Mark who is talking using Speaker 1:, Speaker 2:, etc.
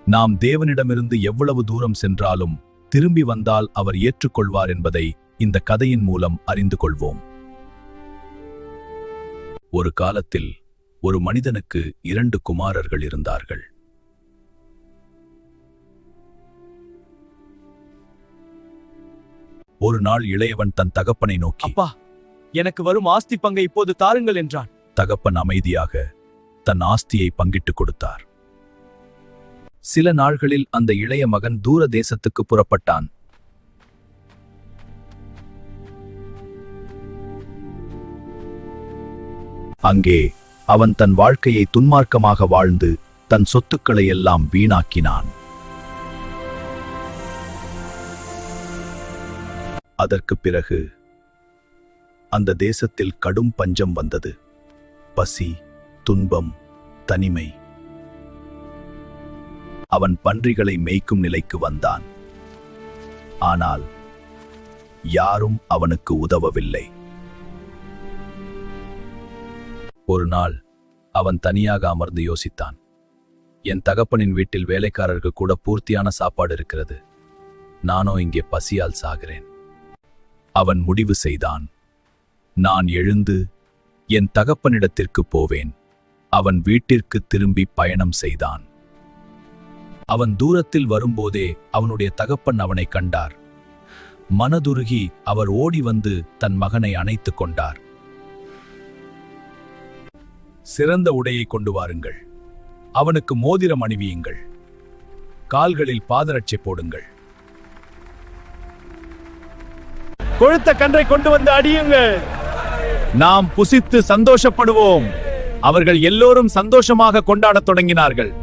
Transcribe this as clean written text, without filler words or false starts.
Speaker 1: நாம் தேவனிடமிருந்து எவ்வளவு தூரம் சென்றாலும் திரும்பி வந்தால் அவர் ஏற்றுக்கொள்வார் என்பதை இந்த கதையின் மூலம் அறிந்து கொள்வோம். ஒரு காலத்தில் ஒரு மனிதனுக்கு 2 குமாரர்கள் இருந்தார்கள். ஒரு நாள் இளையவன் தன் தகப்பனை நோக்கி,
Speaker 2: அப்பா, எனக்கு வரும் ஆஸ்தி பங்கை இப்போது தாருங்கள் என்றான்.
Speaker 1: தகப்பன் அமைதியாக தன் ஆஸ்தியை பங்கிட்டுக் கொடுத்தார். சில நாள்களில் அந்த இளைய மகன் தூர தேசத்துக்கு புறப்பட்டான். அங்கே அவன் தன் வாழ்க்கையை துன்மார்க்கமாக வாழ்ந்து தன் சொத்துக்களை எல்லாம் வீணாக்கினான். அதற்கு பிறகு அந்த தேசத்தில் கடும் பஞ்சம் வந்தது. பசி, துன்பம், தனிமை. அவன் பன்றிகளை மேய்க்கும் நிலைக்கு வந்தான். ஆனால் யாரும் அவனுக்கு உதவவில்லை. ஒரு நாள் அவன் தனியாக அமர்ந்து யோசித்தான். என் தகப்பனின் வீட்டில் வேலைக்காரருக்கு கூட பூர்த்தியான சாப்பாடு இருக்கிறது. நானோ இங்கே பசியால் சாகிறேன். அவன் முடிவு செய்தான். நான் எழுந்து என் தகப்பனிடத்திற்கு போவேன். அவன் வீட்டிற்கு திரும்பி பயணம் செய்தான். அவன் தூரத்தில் வரும்போதே அவனுடைய தகப்பன் அவனை கண்டார். மனதுருகி அவர் ஓடி வந்து தன் மகனை அணைத்துக் கொண்டார். சிறந்த உடையை கொண்டு வாருங்கள், அவனுக்கு மோதிரம் அணிவியுங்கள், கால்களில் பாதரட்சை போடுங்கள்,
Speaker 2: கொழுத்த கன்றை கொண்டு வந்து அடியுங்கள்,
Speaker 1: நாம் புசித்து சந்தோஷப்படுவோம். அவர்கள் எல்லோரும் சந்தோஷமாக கொண்டாடத் தொடங்கினார்கள்.